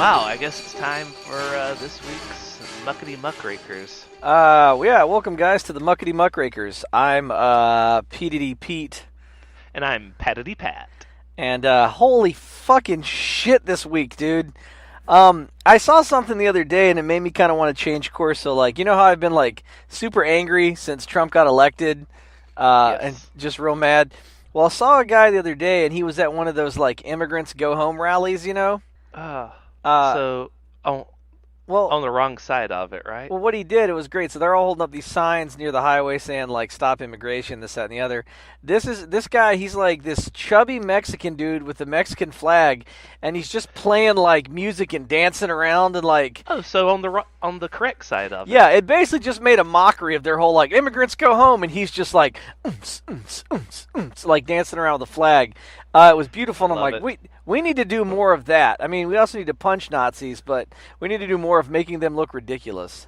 Wow, I guess it's time for this week's Muckrakers. Yeah, welcome guys to the Muckrakers. I'm PDD Pete, And I'm Patity Pat. and holy fucking shit this week, dude. I saw something the other day and it made me kind of want to change course. So, like, you know how I've been like super angry since Trump got elected, and Yes. just real mad. Well, I saw a guy the other day and he was at one of those like immigrants go home rallies, you know. Uh, Uh, so, on, well, on the wrong side of it, right? Well, what he did, it was great. So they're all holding up these signs near the highway saying, like, stop immigration, this, that, and the other. This guy, he's like this chubby Mexican dude with the Mexican flag, and he's just playing, like, music and dancing around and, like... Oh, so on the correct side of it. Yeah, it basically just made a mockery of their whole, like, immigrants go home, and he's just like, like, dancing around with the flag. It was beautiful, and I'm Love like, it. we need to do more of that. I mean, we also need to punch Nazis, but we need to do more of making them look ridiculous.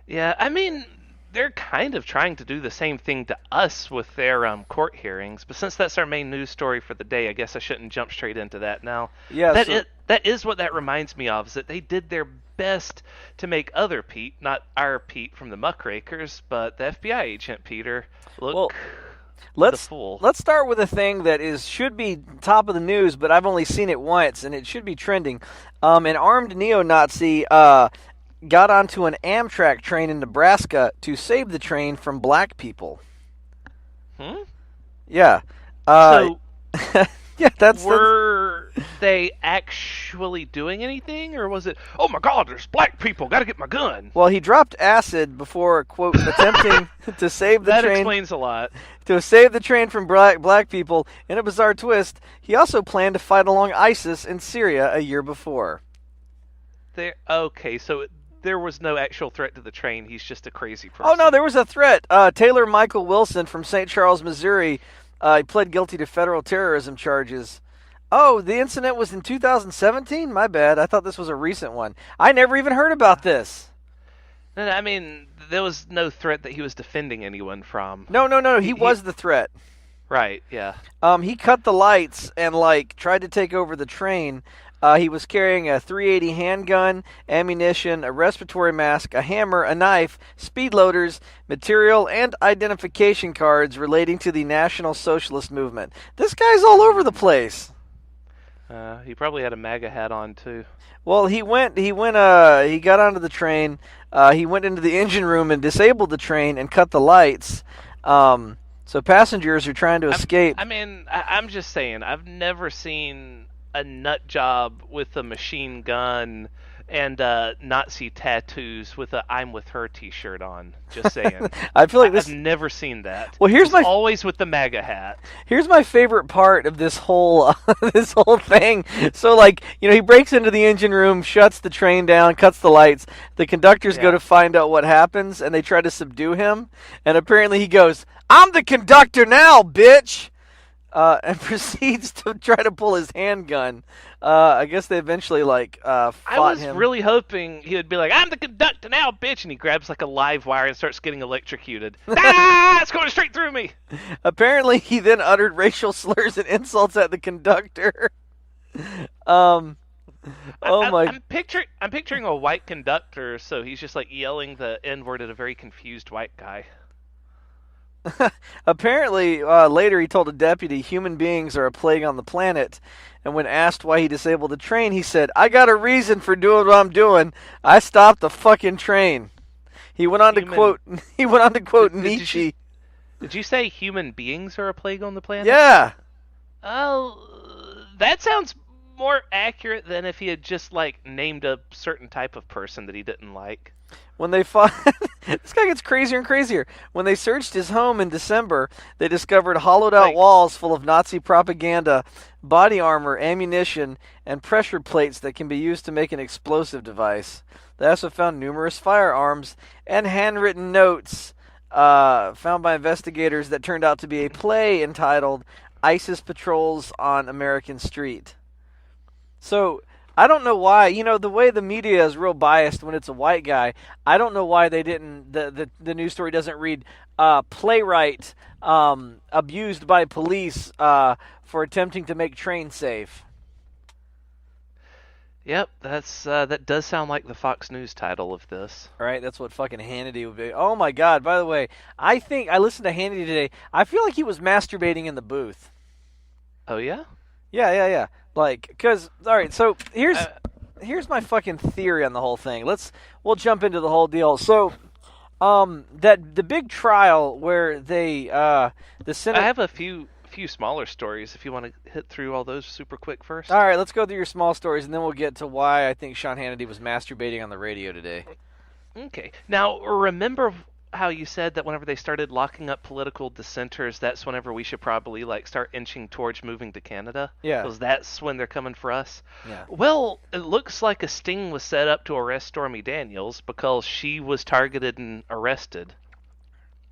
Yeah, I mean, they're kind of trying to do the same thing to us with their court hearings, but since that's our main news story for the day, I guess I shouldn't jump straight into that now. Yeah, That is what that reminds me of, is that they did their best to make other Pete, not our Pete from the Muckrakers, but the FBI agent Peter, look Well, the fool. Let's start with a thing that should be top of the news, but I've only seen it once, and it should be trending. An armed neo-Nazi got onto an Amtrak train in Nebraska to save the train from black people. Hmm? Yeah. So Yeah, that's were they actually doing anything, or was it, oh my God, there's black people, gotta get my gun? well, he dropped acid before, quote, attempting to save the That train. explains a lot. To save the train from black people. In a bizarre twist, he also planned to fight along ISIS in Syria a year before. Okay, so there was no actual threat to the train. He's just a crazy person. Oh, no, there was a threat. Taylor Michael Wilson from St. Charles, Missouri, he pled guilty to federal terrorism charges. Oh, the incident was in 2017? My bad. I thought this was a recent one. I never even heard about this. I mean, there was no threat that he was defending anyone from. No. He was the threat. Right, yeah. He cut the lights and, like, tried to take over the train. He was carrying a .380 handgun, ammunition, a respiratory mask, a hammer, a knife, speed loaders, material, and identification cards relating to the National Socialist Movement. This guy's all over the place. He probably had a MAGA hat on, too. Well, he got onto the train. He went into the engine room and disabled the train and cut the lights. So passengers are trying to escape. I'm just saying, I've never seen a nut job with a machine gun and Nazi tattoos with a "I'm with her" T-shirt on. Just saying. I feel like I've never seen that. Well, It's always with the MAGA hat. Here's my favorite part of this whole this whole thing. So, like, he breaks into the engine room, shuts the train down, cuts the lights. The conductors go to find out what happens, and they try to subdue him. And apparently he goes, "I'm the conductor now, bitch!" And proceeds to try to pull his handgun. I guess they eventually, fought him. I was really hoping he would be like, "I'm the conductor now, bitch," and he grabs like a live wire and starts getting electrocuted. It's going straight through me. Apparently, he then uttered racial slurs and insults at the conductor. I'm picturing a white conductor, so he's just like yelling the N-word at a very confused white guy. Apparently, later he told a deputy human beings are a plague on the planet, and when asked why he disabled the train, he said, "I got a reason for doing what I'm doing. I stopped the fucking train." He went on to quote Nietzsche. Did you say human beings are a plague on the planet? Yeah. Oh, that sounds more accurate than if he had just like named a certain type of person that he didn't like. When they fought, this guy gets crazier and crazier. When they searched his home in December, they discovered hollowed-out walls full of Nazi propaganda, body armor, ammunition, and pressure plates that can be used to make an explosive device. They also found numerous firearms and handwritten notes found by investigators that turned out to be a play entitled "ISIS Patrols on American Street." So, I don't know why, the way the media is real biased when it's a white guy, I don't know why they didn't, the news story doesn't read, playwright abused by police for attempting to make train safe. Yep, that does sound like the Fox News title of this. Right? That's what fucking Hannity would be. Oh my God! By the way, I think I listened to Hannity today. I feel like he was masturbating in the booth. Oh yeah? Yeah, yeah, yeah. Like, cause all right. So Uh, here's my fucking theory on the whole thing. We'll jump into the whole deal. So, that the big trial where the I Senate. have a few smaller stories if you want to hit through all those super quick All first. right, let's go through your small stories, and then we'll get to why I think Sean Hannity was masturbating on the radio today. Okay. Now, remember how you said that whenever they started locking up political dissenters, that's whenever we should probably like start inching towards moving to Canada? Yeah, Because that's when they're coming for us? yeah. Well, it looks like a sting was set up to arrest Stormy Daniels because she was targeted and arrested.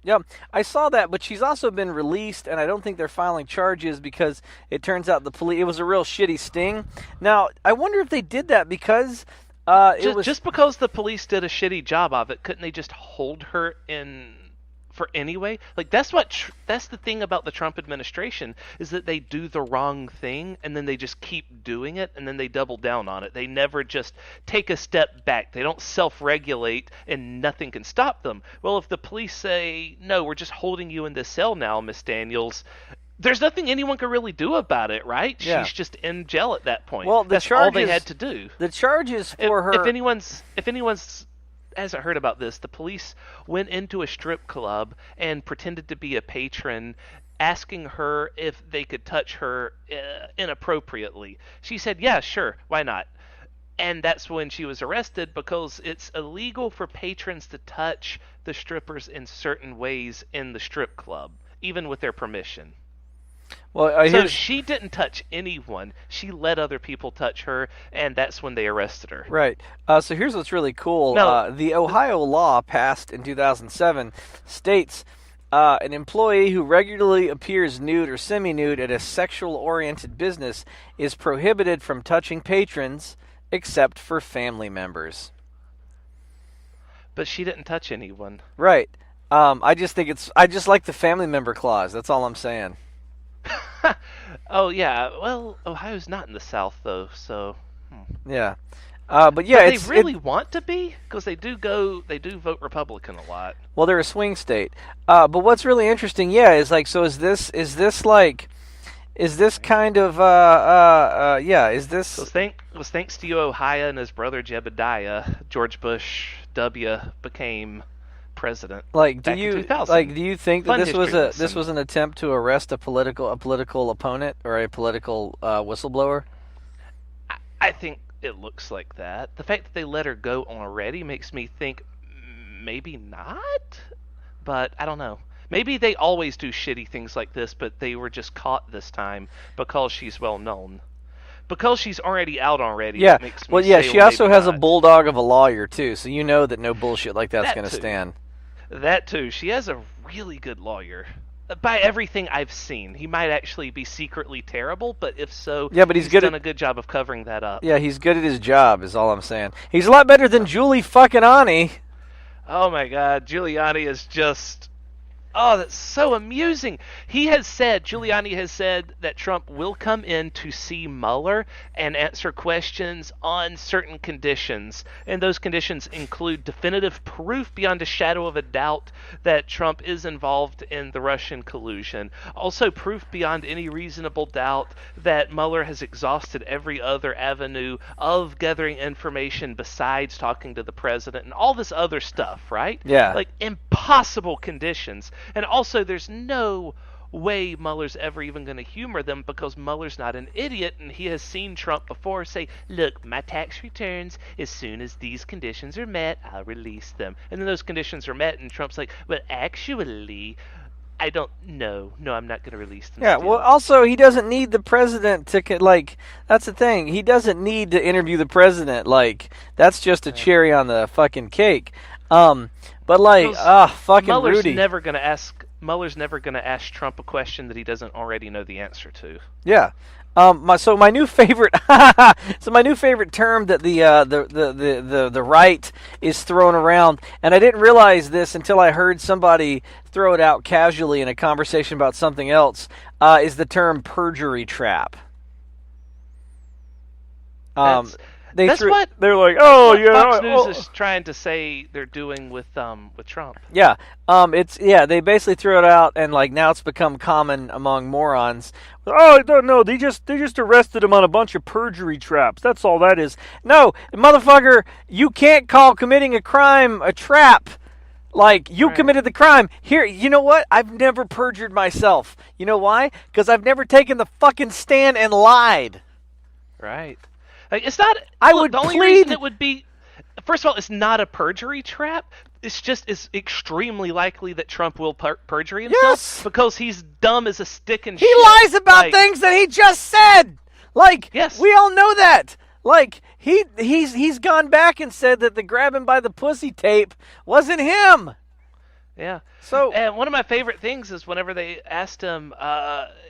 Yeah, I saw that, but she's also been released, and I don't think they're filing charges because it turns out the police. It was a real shitty sting. Now, I wonder if they did that because it Just was. just because the police did a shitty job of it, couldn't they just hold her in for anyway? Like that's the thing about the Trump administration is that they do the wrong thing and then they just keep doing it and then they double down on it. They never just take a step back. They don't self-regulate and nothing can stop them. Well, if the police say, "No, we're just holding you in this cell now, Miss Daniels," there's nothing anyone can really do about it, right? Yeah. She's just in jail at that point. Well, the That's all they charges. had to do. The charges If, for her. if anyone's hasn't heard about this, the police went into a strip club and pretended to be a patron, asking her if they could touch her inappropriately. She said, "Yeah, sure, why not?" And that's when she was arrested because it's illegal for patrons to touch the strippers in certain ways in the strip club, even with their permission. Well, So here's she didn't touch anyone. She let other people touch her, and that's when they arrested her. right. So here's what's really cool. No, The Ohio law passed in 2007 states an employee who regularly appears nude or semi-nude at a sexual-oriented business is prohibited from touching patrons except for family members. but she didn't touch anyone. Right. I just think I just like the family member clause. That's all I'm saying. Oh yeah, well, Ohio's not in the South though, so. Yeah. But yeah, But they it's really want to be because they do vote Republican a lot. well, they're a swing state. But what's really interesting, yeah, is like, so is this kind of yeah, is this Was thanks to you, Ohio, and his brother Jebediah, George Bush W became president like back in 2000. do you think that Fun this was history this lesson. was an attempt to arrest a political opponent or a political whistleblower? I think it looks like that. The fact that they let her go already makes me think maybe not, but I don't know. Maybe they always do shitty things like this, but they were just caught this time because she's well known. Because she's already out already, Yeah. it makes me Well, yeah, say, she well, also maybe has a not. bulldog of a lawyer too, so you know that no bullshit like that's That going to too. stand. That too. She has a really good lawyer. By everything I've seen, he might actually be secretly terrible, but if so, Yeah, but he's good done at a good job of covering that up. yeah, he's good at his job is all I'm saying. He's a lot better than Julie fucking Ani. Oh my God, Giuliani is just. Oh, that's so amusing. Giuliani has said that Trump will come in to see Mueller and answer questions on certain conditions. And those conditions include definitive proof beyond a shadow of a doubt that Trump is involved in the Russian collusion. Also, proof beyond any reasonable doubt that Mueller has exhausted every other avenue of gathering information besides talking to the president and all this other stuff, right? Yeah. Like impossible conditions. And also, there's no way Mueller's ever even going to humor them because Mueller's not an idiot and he has seen Trump before say, "Look, my tax returns, as soon as these conditions are met, I'll release them." And then those conditions are met and Trump's like, "Well, actually, I don't know. No, I'm not going to release them Yeah, still." well, also, he doesn't need the president to, like, that's the thing. He doesn't need to interview the president. Like, that's just a cherry on the fucking cake. But, like, fucking Mueller's Rudy. Mueller's never going to ask Trump a question that he doesn't already know the answer to. Yeah. My new favorite my new favorite term that the right is throwing around, and I didn't realize this until I heard somebody throw it out casually in a conversation about something else, is the term perjury trap. That's That's what they're like, oh yeah, Fox News is trying to say they're doing with Trump. Yeah, they basically threw it out, and like now it's become common among morons. Oh no, they just arrested him on a bunch of perjury traps. That's all that is. No, motherfucker, you can't call committing a crime a trap. Like, you committed the crime. Here, you know what? I've never perjured myself. You know why? Because I've never taken the fucking stand and lied. Right. Like, it's not. I would the only plead. reason it would be. First of all, it's not a perjury trap. It's extremely likely that Trump will perjury himself because he's dumb as a stick and he lies about things that he just said. Like, we all know that. Like, he's gone back and said that the grab him by the pussy tape wasn't him. Yeah. So, and one of my favorite things is whenever they asked him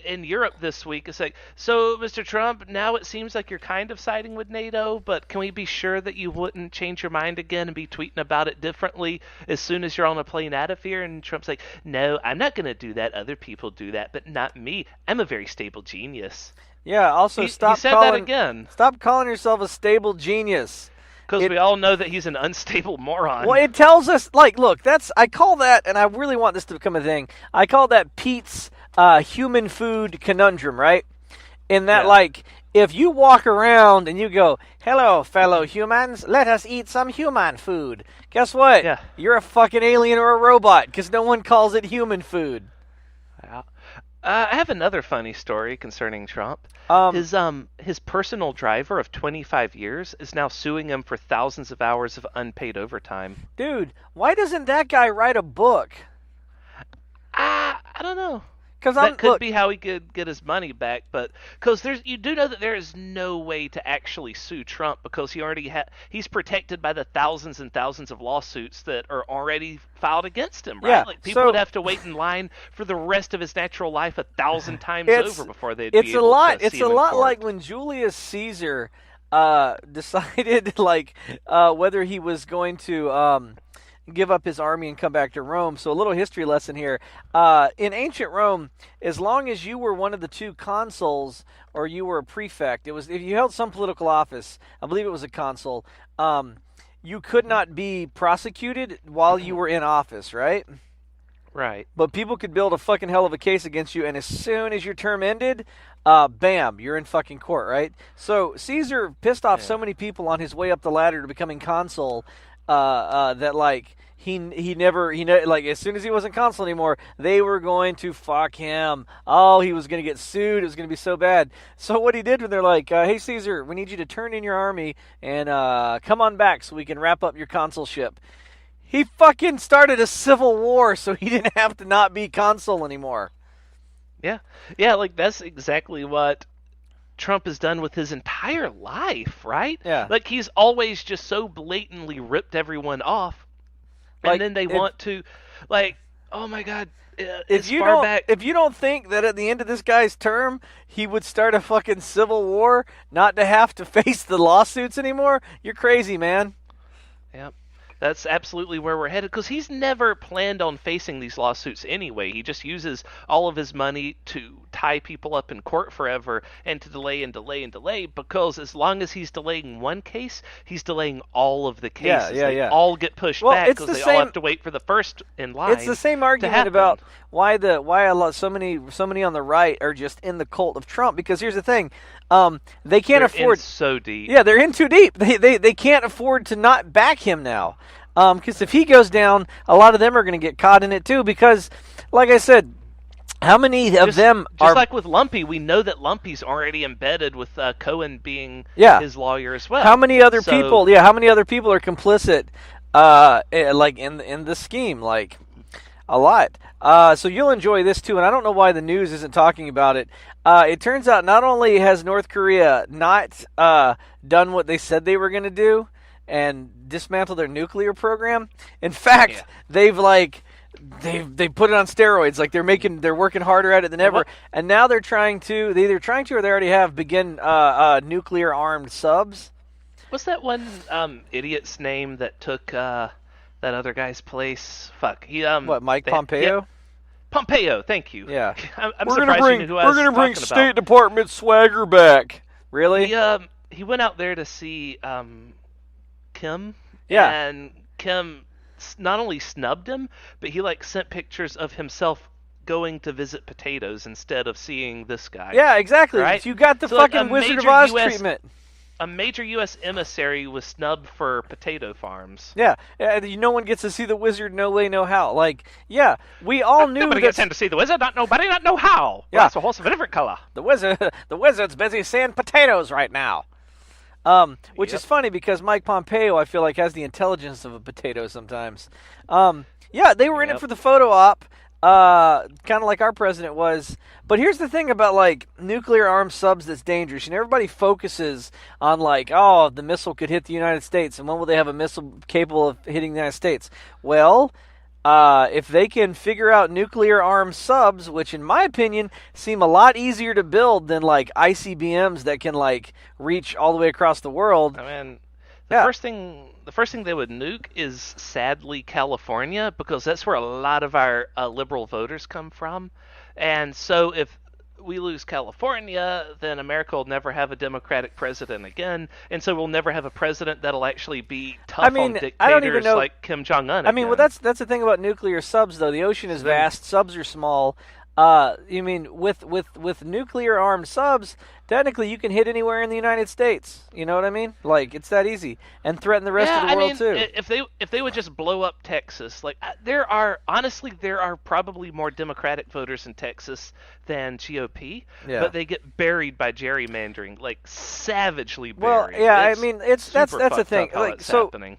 in Europe this week, it's like, so, Mr. Trump, now it seems like you're kind of siding with NATO, but can we be sure that you wouldn't change your mind again and be tweeting about it differently as soon as you're on a plane out of here? And Trump's like, no, I'm not going to do that. Other people do that, but not me. I'm a very stable genius. Yeah, also he said that again. Stop calling yourself a stable genius. Because we all know that he's an unstable moron. Well, it tells us, like, look, I call that, and I really want this to become a thing, I call that Pete's human food conundrum, right? In that, like, if you walk around and you go, hello, fellow humans, let us eat some human food. Guess what? Yeah. You're a fucking alien or a robot, because no one calls it human food. Yeah. I have another funny story concerning Trump. His personal driver of 25 years is now suing him for thousands of hours of unpaid overtime. Dude, why doesn't that guy write a book? I don't know. That could be how he could get his money back, but because you do know that there is no way to actually sue Trump because he's protected by the thousands and thousands of lawsuits that are already filed against him, right? Yeah, like people would have to wait in line for the rest of his natural life 1,000 times over before they'd be able to see him in It's a lot court. like when Julius Caesar decided whether he was going to give up his army and come back to Rome. So a little history lesson here. In ancient Rome, as long as you were one of the two consuls or you were a prefect, if you held some political office, I believe it was a consul, you could not be prosecuted while you were in office, right? Right. But people could build a fucking hell of a case against you, and as soon as your term ended, bam, you're in fucking court, right? So Caesar pissed off so many people on his way up the ladder to becoming consul that like he never like as soon as he wasn't consul anymore, they were going to fuck him. Oh, he was going to get sued. It was going to be so bad. So what he did when they're like, hey Caesar, we need you to turn in your army and come on back so we can wrap up your consulship. He fucking started a civil war so he didn't have to not be consul anymore. Yeah. Yeah, like that's exactly what Trump has done with his entire life, right? Yeah. Like he's always just so blatantly ripped everyone off. And then they want to, like, oh my God, if you don't think that at the end of this guy's term he would start a fucking civil war not to have to face the lawsuits anymore, you're crazy, man. Yep. That's absolutely where we're headed because he's never planned on facing these lawsuits anyway. He just uses all of his money to tie people up in court forever and to delay and delay and delay because as long as he's delaying one case, he's delaying all of the cases. They all get pushed back because they all have to wait for the first in line. It's the same argument about why so many on the right are just in the cult of Trump because here's the thing. They can't afford so deep. Yeah, they're in too deep. They can't afford to not back him now. Because if he goes down, a lot of them are going to get caught in it too. Because, like I said, how many of them are... Just like with Lumpy, we know that Lumpy's already embedded with Cohen being his lawyer as well. How many other people? Yeah, how many other people are complicit? Like in the scheme, like a lot. So you'll enjoy this too, and I don't know why the news isn't talking about it. It turns out not only has North Korea not done what they said they were going to do and dismantle their nuclear program, in fact, they've put it on steroids. Like they're working harder at it than ever, and now they're either trying to or they already have begin nuclear armed subs. What's that one idiot's name that took that other guy's place? Fuck. Mike Pompeo? Yeah. Pompeo, thank you. Yeah. I'm surprised you knew who I was We're gonna bring talking State about. Department swagger back. Really? he went out there to see Kim, Yeah. and Kim not only snubbed him, but he like sent pictures of himself going to visit potatoes instead of seeing this guy. Yeah, exactly. Right? You got the So like fucking Wizard of Oz treatment. a major U.S. emissary was snubbed for potato farms. Yeah, no one gets to see the wizard, no way, no how. Like, yeah, we all knew Nobody gets in to see the wizard, not nobody, not know how. Yeah. Well, that's a horse of a different color. The wizard's busy saying potatoes right now. Which is funny because Mike Pompeo, I feel like, has the intelligence of a potato sometimes. Yeah, they were in it for the photo op, kind of like our president was. But here's the thing about, like, nuclear armed subs that's dangerous. You know, everybody focuses on, like, oh, the missile could hit the United States, and when will they have a missile capable of hitting the United States? Well, if they can figure out nuclear armed subs, which in my opinion seem a lot easier to build than like ICBMs that can like reach all the way across the world. I mean, the first thing they would nuke is sadly California, because that's where a lot of our liberal voters come from. And so if we lose California, then America will never have a Democratic president again, and so we'll never have a president that'll actually be tough on dictators like Kim Jong-un. I mean, well, that's the thing about nuclear subs, though. The ocean is vast, subs are small. You mean with nuclear armed subs, technically you can hit anywhere in the United States. You know what I mean? Like, it's that easy, and threaten the rest of the world too. If they would just blow up Texas, like there are probably more Democratic voters in Texas than GOP, but they get buried by gerrymandering, like savagely buried. Well, yeah, I mean, that's the thing. Like, so happening.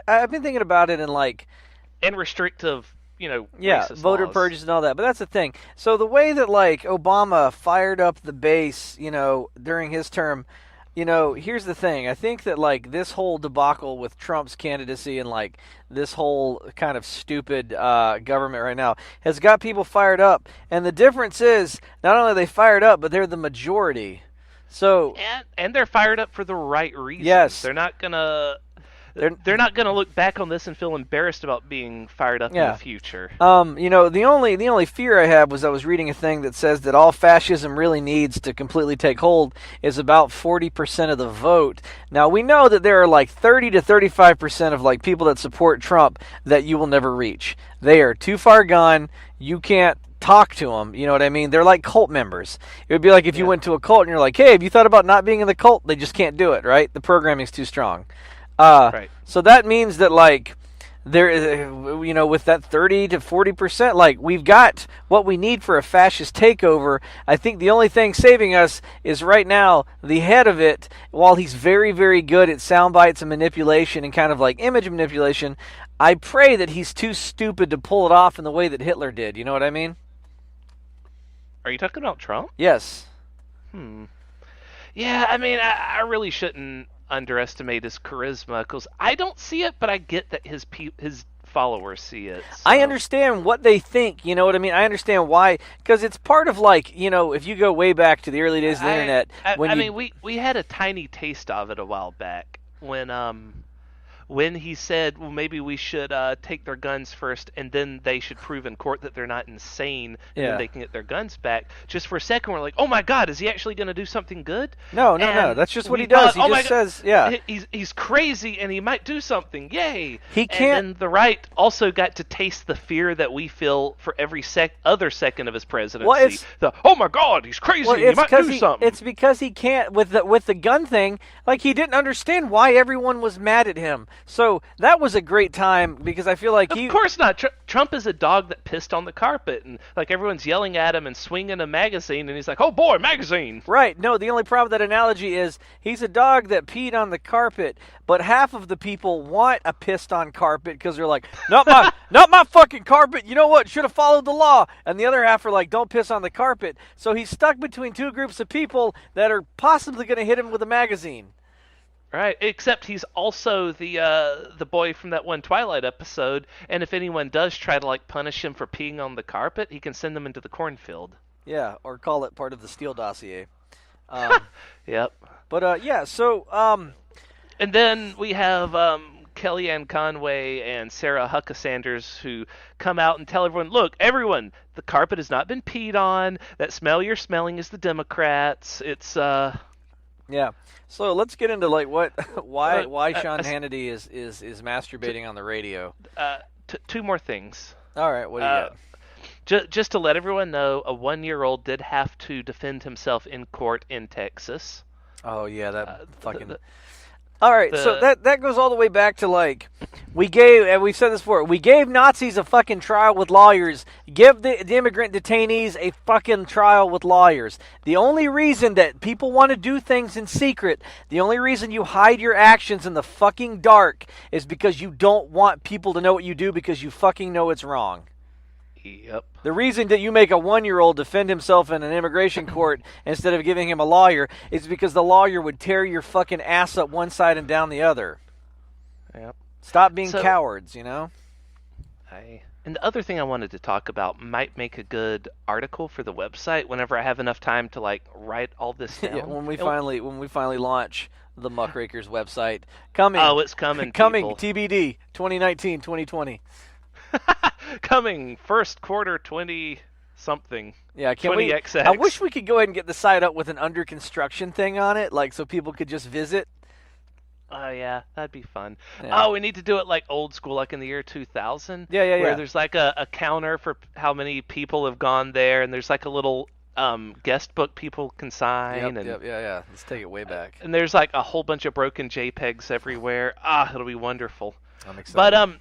I've been thinking about it and restrictive. Voter laws. purges and all that. But that's the thing. So the way that, like, Obama fired up the base, during his term, here's the thing. I think that, like, this whole debacle with Trump's candidacy and, like, this whole kind of stupid government right now has got people fired up. And the difference is, not only are they fired up, but they're the majority. So and they're fired up for the right reasons. Yes. They're not going to look back on this and feel embarrassed about being fired up in the future. The only fear I have was I was reading a thing that says that all fascism really needs to completely take hold is about 40% of the vote. Now, we know that there are like 30 to 35% of like people that support Trump that you will never reach. They are too far gone. You can't talk to them, you know what I mean? They're like cult members. It would be like if you went to a cult and you're like, hey, have you thought about not being in the cult? They just can't do it, right? The programming's too strong. Right. So that means that, like, there, with that 30 to 40%, like, we've got what we need for a fascist takeover. I think the only thing saving us is right now the head of it. While he's very, very good at sound bites and manipulation and kind of like image manipulation, I pray that he's too stupid to pull it off in the way that Hitler did. You know what I mean? Are you talking about Trump? Yes. Yeah, I mean, I really shouldn't underestimate his charisma, because I don't see it, but I get that his followers see it. So. I understand what they think, you know what I mean? I understand why, because it's part of, like, if you go way back to the early days of the internet. We had a tiny taste of it a while back when he said, well, maybe we should take their guns first, and then they should prove in court that they're not insane, and then they can get their guns back. Just for a second, we're like, oh my God, is he actually going to do something good? No. That's just what he does. He just says, he's crazy, and he might do something. Yay! He can't. And then the right also got to taste the fear that we feel for every other second of his presidency. Well, oh my God, he's crazy. He might do something. It's because he can't with the gun thing. Like, he didn't understand why everyone was mad at him. So that was a great time, because I feel like Of course not. Trump is a dog that pissed on the carpet, and like everyone's yelling at him and swinging a magazine, and he's like, "Oh boy, magazine!" Right. No, the only problem with that analogy is he's a dog that peed on the carpet, but half of the people want a pissed on carpet because they're like, "Not my fucking carpet. You know what? Should have followed the law." And the other half are like, "Don't piss on the carpet." So he's stuck between two groups of people that are possibly going to hit him with a magazine. Right, except he's also the boy from that one Twilight episode, and if anyone does try to like punish him for peeing on the carpet, he can send them into the cornfield. Yeah, or call it part of the Steele dossier. Yep. But so and then we have Kellyanne Conway and Sarah Huckabee Sanders, who come out and tell everyone, look, everyone, the carpet has not been peed on. That smell you're smelling is the Democrats. It's Yeah. So let's get into like what why Sean uh, Hannity is masturbating on the radio. two more things. All right, what do you got? Just to let everyone know, a 1-year-old did have to defend himself in court in Texas. Oh yeah, that fucking. The, All right, so that goes all the way back to like and we've said this before. We gave Nazis a fucking trial with lawyers. Give the immigrant detainees a fucking trial with lawyers. The only reason that people want to do things in secret, the only reason you hide your actions in the fucking dark is because you don't want people to know what you do because you fucking know it's wrong. Yep. The reason that you make a 1-year-old defend himself in an immigration court instead of giving him a lawyer is because the lawyer would tear your fucking ass up one side and down the other. Yep. Stop being cowards, you know? And the other thing I wanted to talk about might make a good article for the website whenever I have enough time to like write all this down. Yeah, when we finally launch the Muckrakers website. Coming. Oh, it's coming. Coming, people. TBD, 2019, 2020. Coming first quarter 20 something. Yeah, can 20XX. I wish we could go ahead and get the site up with an under construction thing on it, like so people could just visit. Oh yeah, that'd be fun. Yeah. Oh, we need to do it like old school, like in the year 2000. Yeah. Where there's like a counter for how many people have gone there, and there's like a little guest book people can sign. Yeah. Let's take it way back. And there's like a whole bunch of broken JPEGs everywhere. It'll be wonderful. I'm excited. But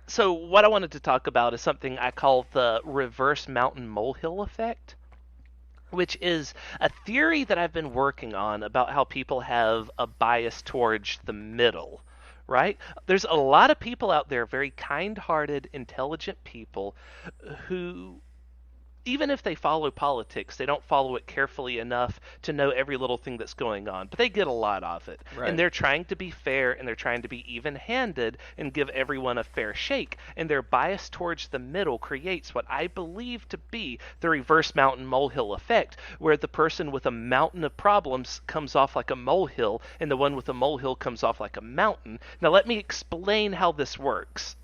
so what I wanted to talk about is something I call the reverse mountain molehill effect, which is a theory that I've been working on about how people have a bias towards the middle, right? There's a lot of people out there, very kind-hearted, intelligent people, who, even if they follow politics, they don't follow it carefully enough to know every little thing that's going on, but they get a lot of it. Right. And they're trying to be fair, and they're trying to be even-handed and give everyone a fair shake, and their bias towards the middle creates what I believe to be the reverse mountain molehill effect, where the person with a mountain of problems comes off like a molehill, and the one with a molehill comes off like a mountain. Now let me explain how this works.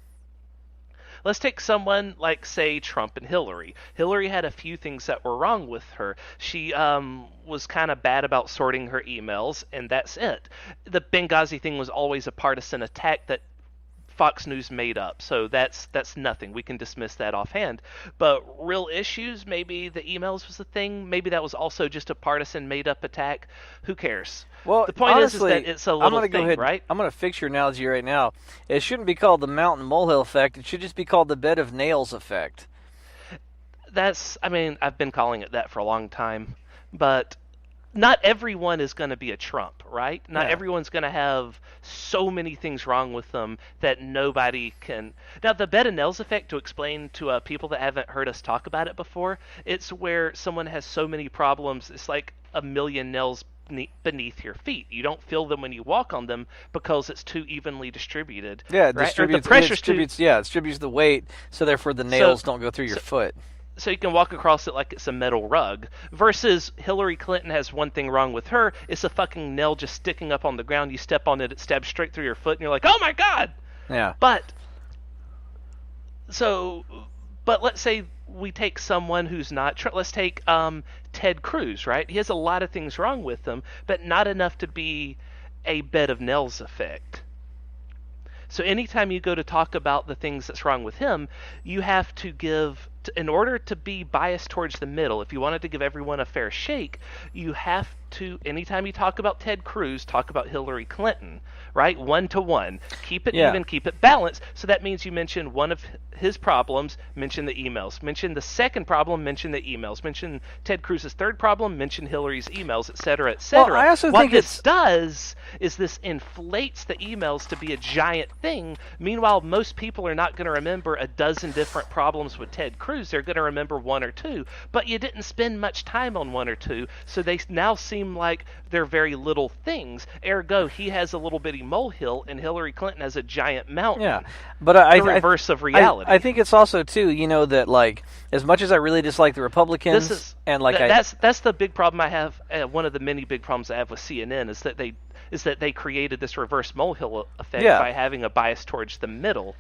Let's take someone like, say, Trump and Hillary. Hillary had a few things that were wrong with her. She was kind of bad about sorting her emails, and that's it. The Benghazi thing was always a partisan attack that Fox News made up, so that's nothing. We can dismiss that offhand. But real issues, maybe the emails was the thing. Maybe that was also just a partisan made-up attack. Who cares? Well, the point honestly, is that it's a little thing, right? I'm going to fix your analogy right now. It shouldn't be called the mountain molehill effect. It should just be called the bed of nails effect. I've been calling it that for a long time, but not everyone is going to be a Trump, right? Not everyone's going to have so many things wrong with them that nobody can. Now, the bed of nails effect, to explain to people that haven't heard us talk about it before, it's where someone has so many problems, it's like a million nails beneath your feet. You don't feel them when you walk on them because it's too evenly distributed. Yeah, it right? distributes the weight, so therefore the nails don't go through your foot. So you can walk across it like it's a metal rug. Versus Hillary Clinton has one thing wrong with her. It's a fucking nail just sticking up on the ground. You step on it, it stabs straight through your foot, and you're like, oh my God! Yeah. But let's say we take someone who's not... Let's take Ted Cruz, right? He has a lot of things wrong with him, but not enough to be a bed of nails effect. So anytime you go to talk about the things that's wrong with him, you have to give... In order to be biased towards the middle, if you wanted to give everyone a fair shake, you have to, anytime you talk about Ted Cruz, talk about Hillary Clinton, right? 1-to-1. Keep it even, keep it balanced. So that means you mention one of his problems, mention the emails. Mention the second problem, mention the emails. Mention Ted Cruz's third problem, mention Hillary's emails, etc., etc. Well, I also what think this does is this inflates the emails to be a giant thing. Meanwhile, most people are not going to remember a dozen different problems with Ted Cruz. They're going to remember one or two, but you didn't spend much time on one or two, so they now seem like they're very little things. Ergo, he has a little bitty molehill, and Hillary Clinton has a giant mountain. Yeah, but the reverse of reality. I think it's also too, that like as much as I really dislike the Republicans, that's the big problem I have. One of the many big problems I have with CNN is that they created this reverse molehill effect by having a bias towards the middle.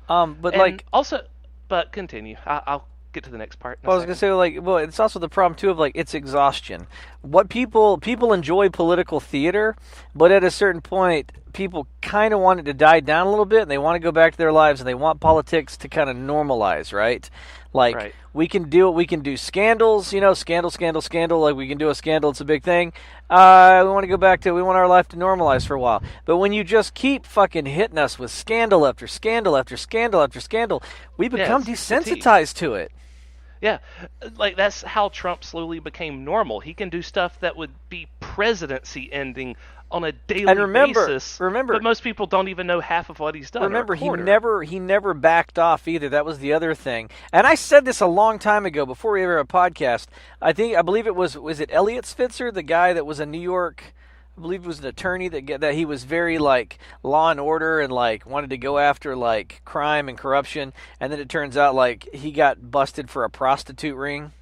But continue. I'll get to the next part. Well, I was gonna say, like, well, it's also the problem too of like it's exhaustion. What people enjoy political theater, but at a certain point, people kind of want it to die down a little bit, and they want to go back to their lives, and they want politics to kind of normalize, right? Like we can do scandals, scandal. Like we can do a scandal; it's a big thing. We want our life to normalize for a while. But when you just keep fucking hitting us with scandal after scandal after scandal after scandal, we become desensitized to it. Yeah, like that's how Trump slowly became normal. He can do stuff that would be presidency ending on a daily basis. Remember, but most people don't even know half of what he's done. Remember, he never backed off either. That was the other thing. And I said this a long time ago before we ever had a podcast. I believe it was it Elliot Spitzer, the guy that was a New York, I believe it was an attorney that he was very like law and order and like wanted to go after like crime and corruption, and then it turns out like he got busted for a prostitute ring.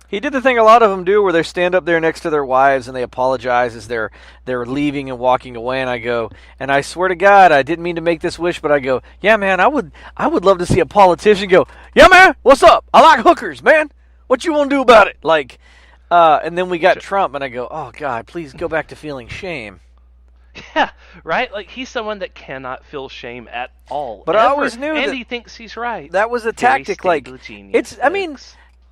He did the thing a lot of them do where they stand up there next to their wives and they apologize as they're leaving and walking away, and I go, and I swear to God, I didn't mean to make this wish, but I go, yeah, man, I would love to see a politician go, yeah, man, what's up? I like hookers, man. What you want to do about it? Like, and then we got Trump, and I go, oh, God, please go back to feeling shame. Yeah, right? Like, he's someone that cannot feel shame at all. But ever. I always knew and that he thinks he's right. That was a tactic. Like, it's, I mean,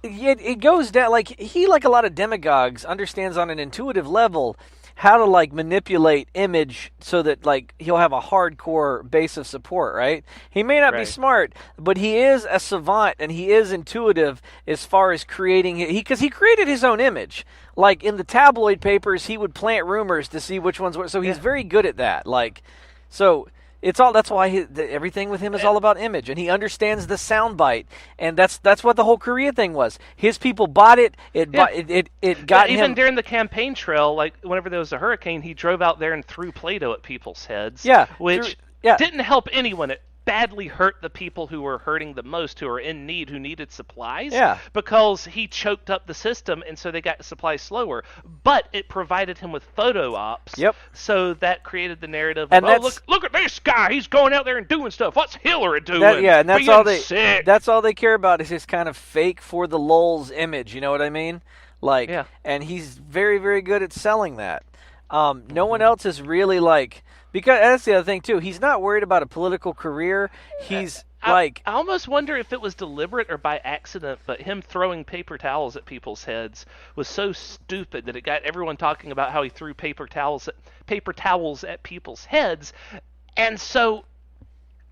it goes down, like, he, like a lot of demagogues, understands on an intuitive level how to, like, manipulate image so that, like, he'll have a hardcore base of support, right? He may not be smart, but he is a savant, and he is intuitive as far as creating, because he created his own image. Like, in the tabloid papers, he would plant rumors to see which ones were, so he's very good at that. Like, so it's all, that's why everything with him is all about image, and he understands the soundbite, and that's what the whole Korea thing was. His people bought it. It got him. Even during the campaign trail, like whenever there was a hurricane, he drove out there and threw Play-Doh at people's heads. Yeah, which didn't help anyone. It badly hurt the people who were hurting the most, who were in need, who needed supplies. Yeah. Because he choked up the system, and so they got supplies slower. But it provided him with photo ops. Yep. So that created the narrative and of, look at this guy. He's going out there and doing stuff. What's Hillary doing? And that's all sick. That's all they care about is his kind of fake for the lulz image. You know what I mean? Like, and he's very, very good at selling that. No one else is really like. Because that's the other thing, too. He's not worried about a political career. He's I almost wonder if it was deliberate or by accident, but him throwing paper towels at people's heads was so stupid that it got everyone talking about how he threw paper towels at people's heads. And so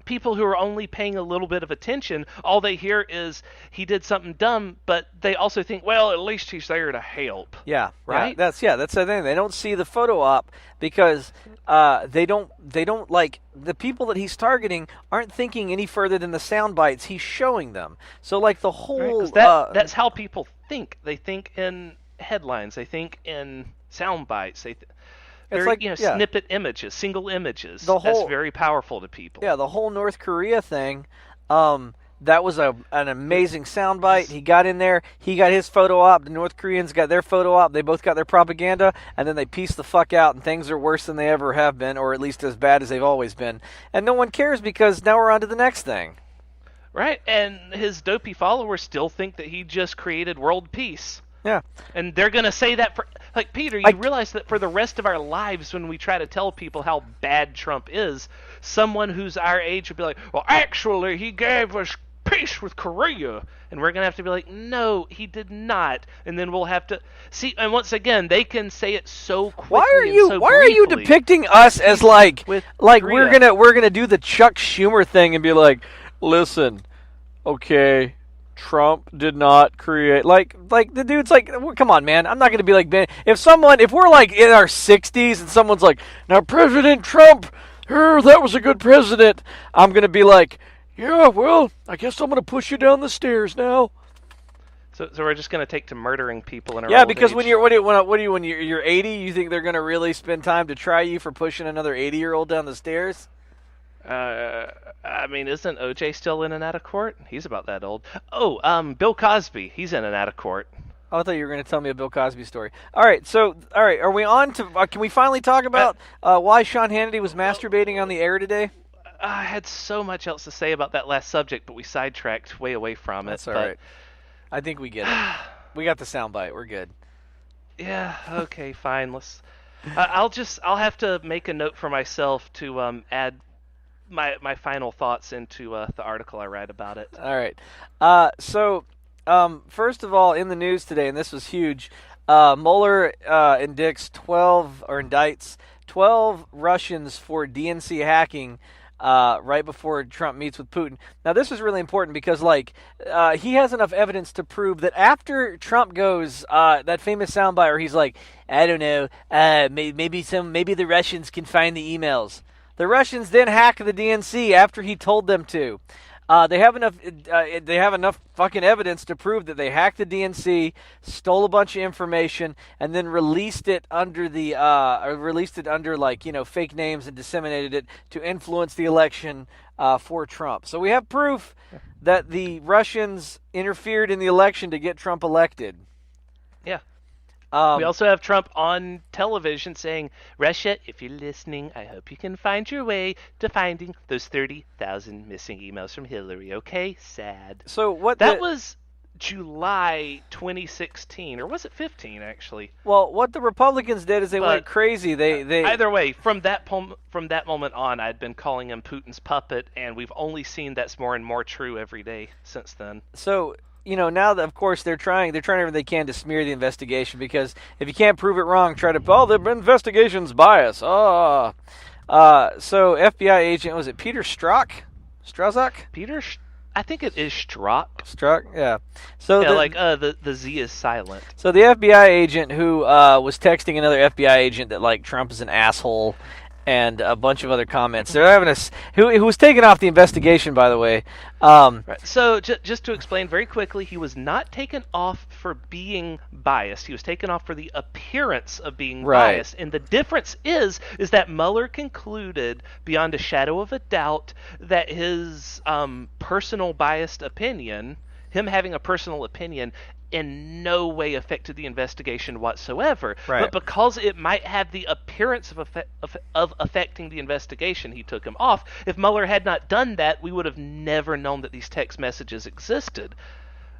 people who are only paying a little bit of attention, all they hear is he did something dumb, but they also think, well, at least he's there to help. Yeah, right. That's the thing. They don't see the photo op because they don't like the people that he's targeting aren't thinking any further than the sound bites he's showing them. So like the whole that's how people think. They think in headlines. They think in sound bites. It's like snippet images, single images. That's very powerful to people. Yeah, the whole North Korea thing, that was an amazing soundbite. He got in there, he got his photo op, the North Koreans got their photo op, they both got their propaganda, and then they pieced the fuck out, and things are worse than they ever have been, or at least as bad as they've always been. And no one cares because now we're on to the next thing. Right, and his dopey followers still think that he just created world peace. Yeah. And they're going to say that for... Like, Peter, you realize that for the rest of our lives, when we try to tell people how bad Trump is, someone who's our age would be like, well, actually, he gave us peace with Korea. And we're going to have to be like, no, he did not. And then we'll have to... See, and once again, they can say it so quickly Why are you depicting us as like we're gonna do the Chuck Schumer thing and be like, listen, okay... Trump did not create like the dude's like, come on, man. I'm not gonna be like, if we're like in our 60s and someone's like, now President Trump, that was a good president, I'm gonna be like, yeah, well, I guess I'm gonna push you down the stairs now. So we're just gonna take to murdering people in our old because age. when you're 80, you think they're gonna really spend time to try you for pushing another 80-year-old down the stairs? I mean, isn't OJ still in and out of court? He's about that old. Oh, Bill Cosby. He's in and out of court. Oh, I thought you were going to tell me a Bill Cosby story. All right, are we on to... can we finally talk about why Sean Hannity was masturbating on the air today? I had so much else to say about that last subject, but we sidetracked way away from it. That's all But right. I think we get it. We got the soundbite. We're good. yeah, okay, fine. I'll have to make a note for myself to add my final thoughts into the article I write about it. All right. First of all, in the news today, and this was huge, Mueller indicts 12 Russians for DNC hacking right before Trump meets with Putin. Now, this is really important because, he has enough evidence to prove that after Trump goes, that famous soundbite where he's like, I don't know, maybe the Russians can find the emails. The Russians then hack the DNC after he told them to. They have enough. They have enough fucking evidence to prove that they hacked the DNC, stole a bunch of information, and then released it under fake names and disseminated it to influence the election for Trump. So we have proof that the Russians interfered in the election to get Trump elected. Yeah. We also have Trump on television saying, Russia, if you're listening, I hope you can find your way to finding those 30,000 missing emails from Hillary. Okay? Sad. So that was July 2016, or was it 15 actually? Well, what the Republicans did is they went crazy. They either way, from that moment on, I'd been calling him Putin's puppet, and we've only seen that's more and more true every day since then. So now that, of course, they're trying everything they can to smear the investigation, because if you can't prove it wrong, the investigation's biased. So FBI agent, was it Peter Strzok? I think it is Strzok. Strzok, yeah. So the Z is silent. So the FBI agent who was texting another FBI agent that Trump is an asshole, and a bunch of other comments. They're having who was taken off the investigation, by the way. Right. So just to explain very quickly, he was not taken off for being biased. He was taken off for the appearance of being biased. And the difference is that Mueller concluded beyond a shadow of a doubt that his personal biased opinion, him having a personal opinion, in no way affected the investigation whatsoever. Right. But because it might have the appearance of affecting the investigation, he took him off. If Mueller had not done that, we would have never known that these text messages existed.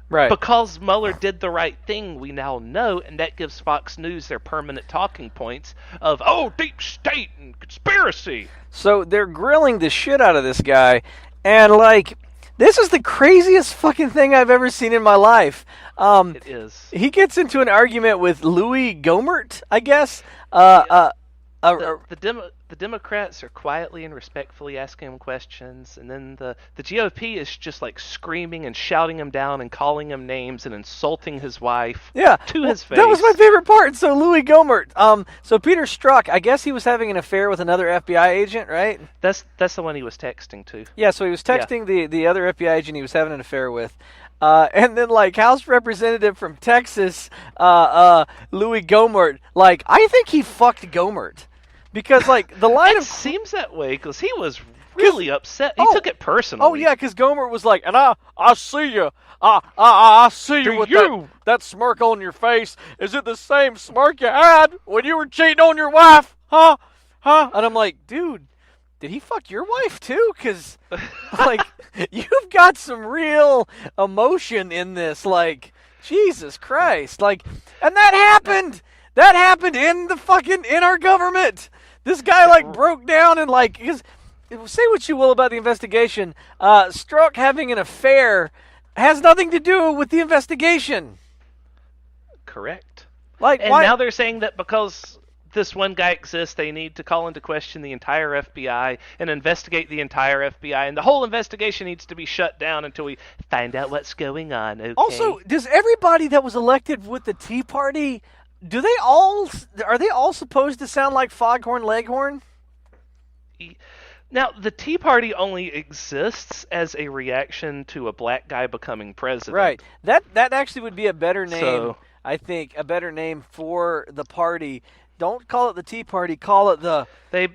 Right. Because Mueller did the right thing, we now know, and that gives Fox News their permanent talking points of, deep state and conspiracy. So they're grilling the shit out of this guy, and this is the craziest fucking thing I've ever seen in my life. It is. He gets into an argument with Louis Gohmert, I guess. The Democrats are quietly and respectfully asking him questions, and then the GOP is just screaming and shouting him down and calling him names and insulting his wife to his face. That was my favorite part. So Louis Gohmert. So Peter Strzok, I guess he was having an affair with another FBI agent, right? That's the one he was texting to. Yeah, so he was texting the other FBI agent he was having an affair with. And then, House Representative from Texas, Louis Gohmert, I think he fucked Gohmert. Because, the line it seems that way, because he was really upset. He took it personally. Oh, yeah, because Gohmert was like, and I see you. I see you with that smirk on your face. Is it the same smirk you had when you were cheating on your wife? Huh? And I'm like, dude, did he fuck your wife, too? Because, you've got some real emotion in this. Jesus Christ. And that happened. That happened in our government. This guy broke down and because say what you will about the investigation, Strzok having an affair has nothing to do with the investigation. Correct. Why? Now they're saying that because this one guy exists, they need to call into question the entire FBI and investigate the entire FBI, and the whole investigation needs to be shut down until we find out what's going on. Okay? Also, does everybody that was elected with the Tea Party, are they all supposed to sound like Foghorn Leghorn? Now, the Tea Party only exists as a reaction to a black guy becoming president. Right. That actually would be a better name, I think, a better name for the party. Don't call it the Tea Party, call it the... They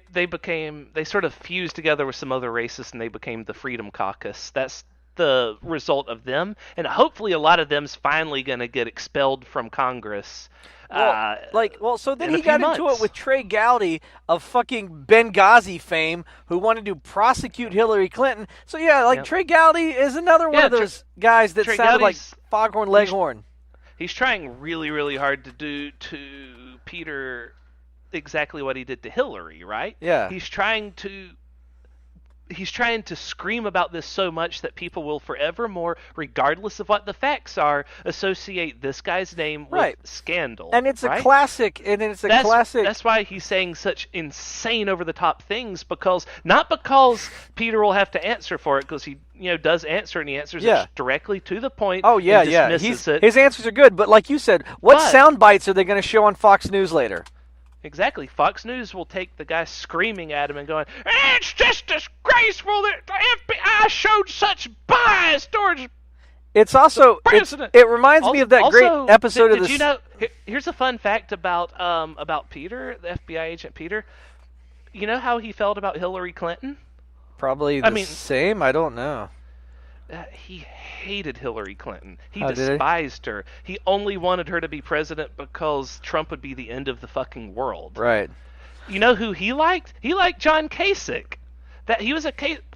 sort of fused together with some other racists, and they became the Freedom Caucus. That's the result of them, and hopefully a lot of them's finally going to get expelled from Congress. So then in a he few got into it months. with Trey Gowdy of fucking Benghazi fame, who wanted to prosecute Hillary Clinton. So yeah, Yep. Trey Gowdy is another one Yeah, of those guys that Trey sounded like Gowdy's Foghorn Leghorn. he's trying really, really hard to do to Peter exactly what he did to Hillary, right? Yeah. He's trying to scream about this so much that people will forevermore, regardless of what the facts are, associate this guy's name Right. with scandal. And it's right? a classic, and it's a classic. That's why he's saying such insane, over-the-top things, not because Peter will have to answer for it, because he does answer, and he answers it directly to the point. Oh yeah, and yeah. dismisses it. His answers are good, but like you said, what sound bites are they going to show on Fox News later? Exactly. Fox News will take the guy screaming at him and going, "It's just disgraceful that the FBI showed such bias towards It's also president." it reminds me of that great episode of Did this. you know? Here's a fun fact about Peter, the FBI agent Peter. You know how he felt about Hillary Clinton? Probably the same. I don't know. He hated Hillary Clinton. He Oh, did he? despised her. He only wanted her to be president because Trump would be the end of the fucking world. Right. You know who he liked? He liked John Kasich. That he was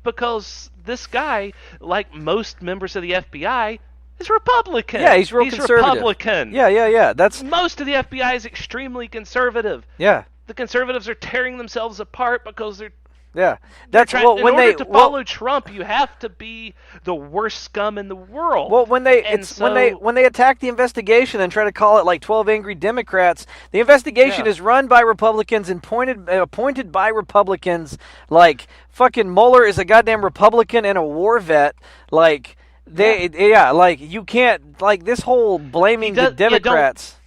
because this guy, like most members of the FBI, is Republican. Yeah, he's real conservative. Republican. Yeah. That's Most of the FBI is extremely conservative. yeah. The conservatives are tearing themselves apart because they're Yeah, that's in when order they to follow Trump, you have to be the worst scum in the world. Well, when they attack the investigation and try to call it like 12 Angry Democrats, the investigation is run by Republicans and appointed by Republicans. Like fucking Mueller is a goddamn Republican and a war vet. Like like you can't like this whole blaming the Democrats.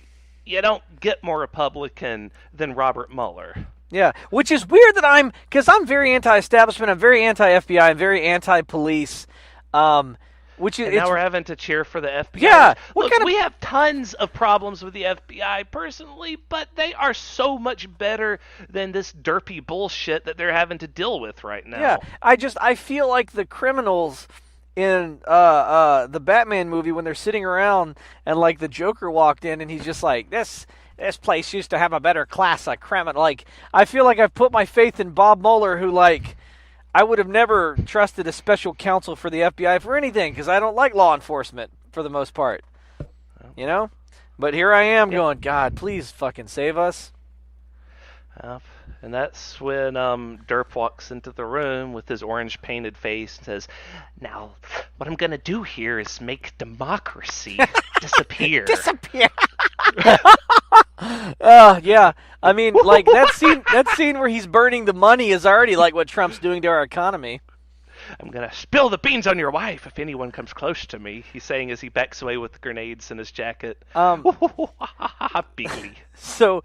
You don't get more Republican than Robert Mueller. Yeah, which is weird that because I'm very anti-establishment, I'm very anti-FBI, I'm very anti-police, now we're having to cheer for the FBI. Yeah, we have tons of problems with the FBI personally, but they are so much better than this derpy bullshit that they're having to deal with right now. Yeah, I feel like the criminals in the Batman movie when they're sitting around and like the Joker walked in and he's just like this place used to have a better class of criminal. Like, I feel like I've put my faith in Bob Mueller, who, like, I would have never trusted a special counsel for the FBI for anything, because I don't like law enforcement, for the most part. You know? But here I am going, God, please fucking save us. And that's when Derp walks into the room with his orange painted face and says, "Now, what I'm going to do here is make democracy disappear." Disappear! Yeah. I mean, like, that scene where he's burning the money is already like what Trump's doing to our economy. "I'm going to spill the beans on your wife if anyone comes close to me," he's saying as he backs away with grenades in his jacket. Bigly. So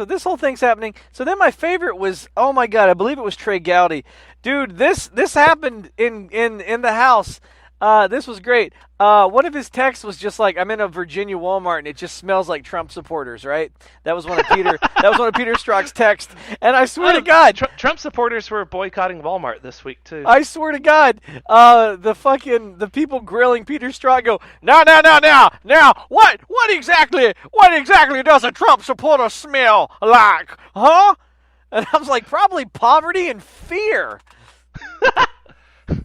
this whole thing's happening. So then my favorite was, oh my God, I believe it was Trey Gowdy. Dude, this happened in the house. This was great. One of his texts was just like, "I'm in a Virginia Walmart and it just smells like Trump supporters," right? That was one of Peter Strzok's texts. And I swear to God, Trump supporters were boycotting Walmart this week too. I swear to God, the people grilling Peter Strzok go, now, what exactly does a Trump supporter smell like, huh? And I was like, probably poverty and fear.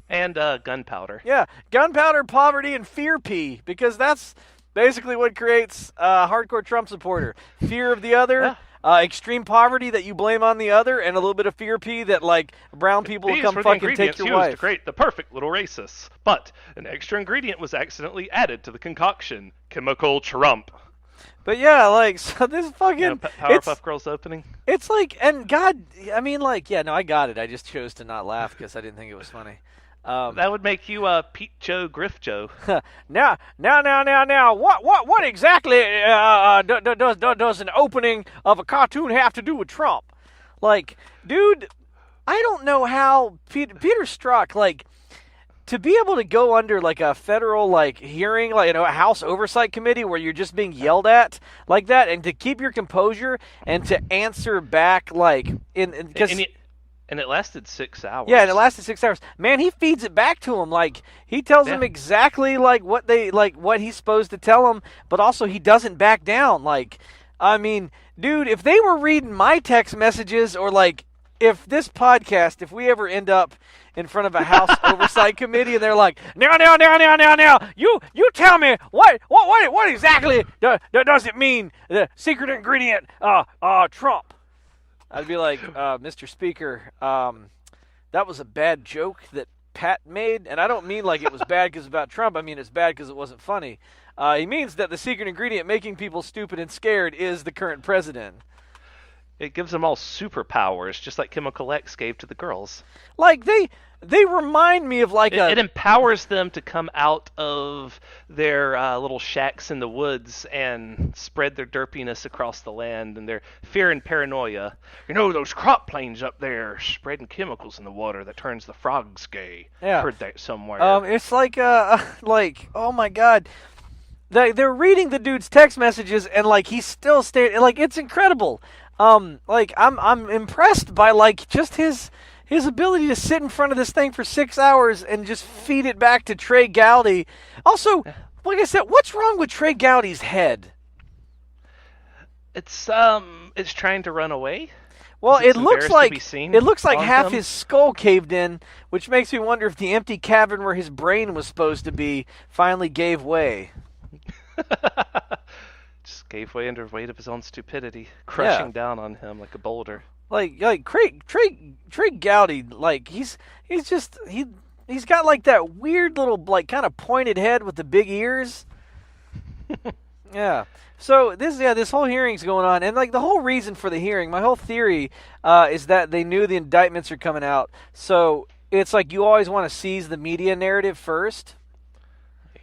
And gunpowder. Yeah, gunpowder, poverty, and fear pee, because that's basically what creates a hardcore Trump supporter. Fear of the other, extreme poverty that you blame on the other, and a little bit of fear pee that, like, brown people will come fucking take your wife. To create the perfect little racists. But an extra ingredient was accidentally added to the concoction. Chemical Trump. But yeah, like, so this fucking... Powerpuff Girls opening. It's like, and God, I mean, like, yeah, no, I got it. I just chose to not laugh because I didn't think it was funny. That would make you Pete Joe Griff Joe. Now, what exactly does an opening of a cartoon have to do with Trump? Like, dude, I don't know how Peter Strzok, like, to be able to go under, like, a federal, like, hearing, like, you know, a House Oversight Committee where you're just being yelled at like that, and to keep your composure and to answer back, like, And it lasted 6 hours. Yeah, and it lasted 6 hours. Man, he feeds it back to him. Like, he tells him exactly what he's supposed to tell him, but also he doesn't back down. Like, I mean, dude, if they were reading my text messages, or like, if this podcast, if we ever end up in front of a House Oversight Committee and they're like, now, you tell me what exactly does it mean, the secret ingredient, Trump? I'd be like, Mr. Speaker, that was a bad joke that Pat made, and I don't mean like it was bad because it's about Trump. I mean it's bad because it wasn't funny. He means that the secret ingredient making people stupid and scared is the current president. It gives them all superpowers, just like Chemical X gave to the girls. Like, they remind me of like it empowers them to come out of their little shacks in the woods and spread their derpiness across the land and their fear and paranoia. You know, those crop planes up there spreading chemicals in the water that turns the frogs gay. Yeah. Heard that somewhere. It's like, oh my God. They're reading the dude's text messages and like he's still staying. Like, it's incredible. Like, I'm impressed by like just his ability to sit in front of this thing for 6 hours and just feed it back to Trey Gowdy. Also, like I said, what's wrong with Trey Gowdy's head? It's trying to run away. Well, it looks like half him. his skull caved in, which makes me wonder if the empty cavern where his brain was supposed to be finally gave way. Just gave way under the weight of his own stupidity, crushing down on him like a boulder. Like Trey Gowdy, like he's got like that weird little like kind of pointed head with the big ears. Yeah. So this whole hearing's going on, and like the whole reason for the hearing, my whole theory is that they knew the indictments are coming out. So it's like you always want to seize the media narrative first.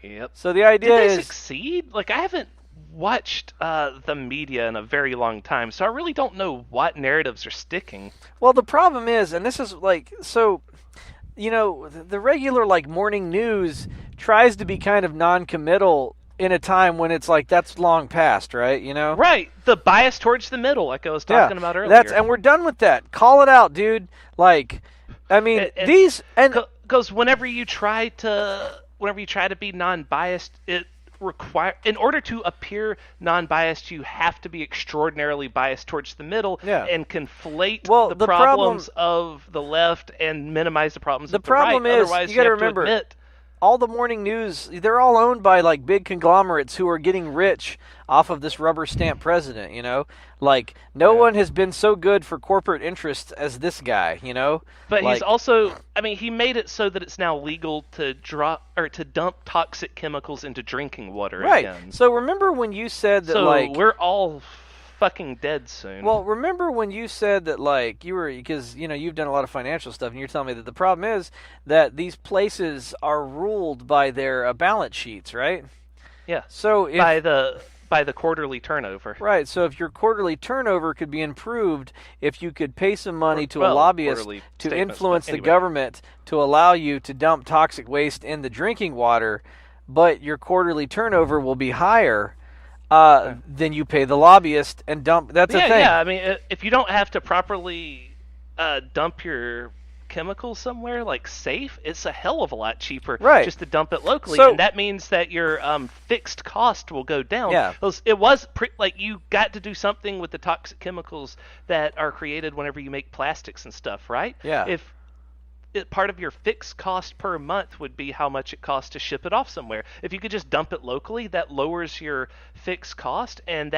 Yep. So the idea Did they is succeed? Like, I haven't watched the media in a very long time, so I really don't know what narratives are sticking. Well, the problem is, and this is like, so, you know, the regular like morning news tries to be kind of non-committal in a time when it's like that's long past, right? You know, right? The bias towards the middle, like I was talking about earlier. And we're done with that. Call it out, dude. Like, I mean, because whenever you try to be non-biased, in order to appear non-biased, you have to be extraordinarily biased towards the middle and conflate the problems of the left and minimize the problems of the right. The problem is, otherwise you got to remember, all the morning news, they're all owned by like big conglomerates who are getting rich off of this rubber stamp president, you know? Like, no one has been so good for corporate interests as this guy, you know? But he's also, I mean, he made it so that it's now legal to dump toxic chemicals into drinking water again. So remember when you said that, like, we're all fucking dead soon. Well, remember when you said that, like, because, you know, you've done a lot of financial stuff, and you're telling me that the problem is that these places are ruled by their balance sheets, right? Yeah. So by the quarterly turnover. Right. So if your quarterly turnover could be improved, if you could pay some money to a lobbyist to influence the government to allow you to dump toxic waste in the drinking water, but your quarterly turnover will be higher, then you pay the lobbyist and dump. That's a thing. Yeah, I mean, if you don't have to properly dump your chemicals somewhere, like safe, it's a hell of a lot cheaper just to dump it locally. And that means that your fixed cost will go down. Yeah. It was like you got to do something with the toxic chemicals that are created whenever you make plastics and stuff, right? Yeah. If part of your fixed cost per month would be how much it costs to ship it off somewhere. If you could just dump it locally, that lowers your fixed cost, and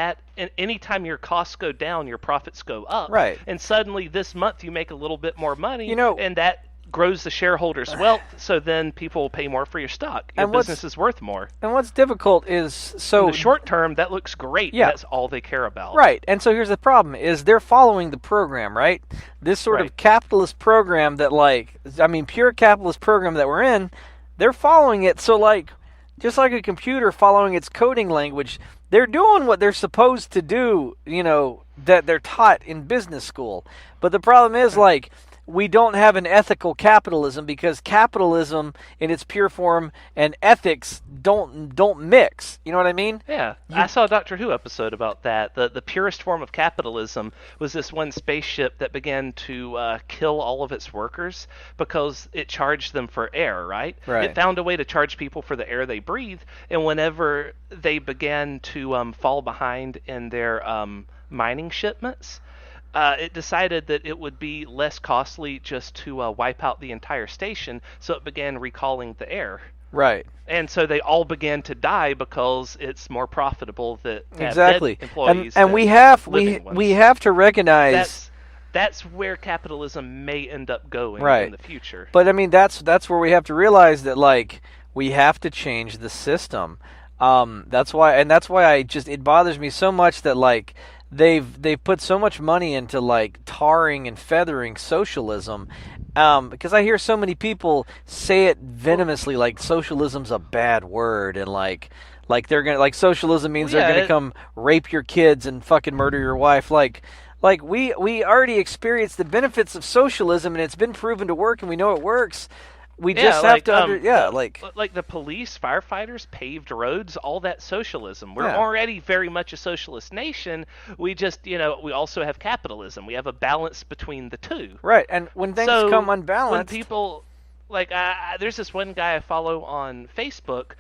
anytime your costs go down, your profits go up. Right. And suddenly this month you make a little bit more money, you know, and that grows the shareholders' wealth, so then people will pay more for your stock. Your business is worth more. And what's difficult is, in the short term, that looks great. Yeah. That's all they care about. Right. And so here's the problem, is they're following the program, right? This sort of capitalist program that, like, I mean, pure capitalist program that we're in, they're following it. So, like, just like a computer following its coding language, they're doing what they're supposed to do, you know, that they're taught in business school. But the problem is, like, we don't have an ethical capitalism because capitalism in its pure form and ethics don't mix. You know what I mean? Yeah, I saw a Doctor Who episode about that. The purest form of capitalism was this one spaceship that began to kill all of its workers because it charged them for air, right? Right. It found a way to charge people for the air they breathe, and whenever they began to fall behind in their mining shipments, it decided that it would be less costly just to wipe out the entire station, so it began recalling the air. Right. And so they all began to die because it's more profitable to have Exactly. dead employees And than we have living ones. we have to recognize That's where capitalism may end up going Right. in the future. But I mean, that's where we have to realize that like we have to change the system. That's why it bothers me so much that like they've put so much money into like tarring and feathering socialism. Because I hear so many people say it venomously, like socialism's a bad word, and like they're gonna like socialism means they're gonna come rape your kids and fucking murder your wife. Like we already experienced the benefits of socialism, and it's been proven to work, and we know it works. We just have to like the police, firefighters, paved roads, all that socialism. We're Yeah. already very much a socialist nation. We just, we also have capitalism. We have a balance between the two. Right, and when things So come unbalanced, when people there's this one guy I follow on Facebook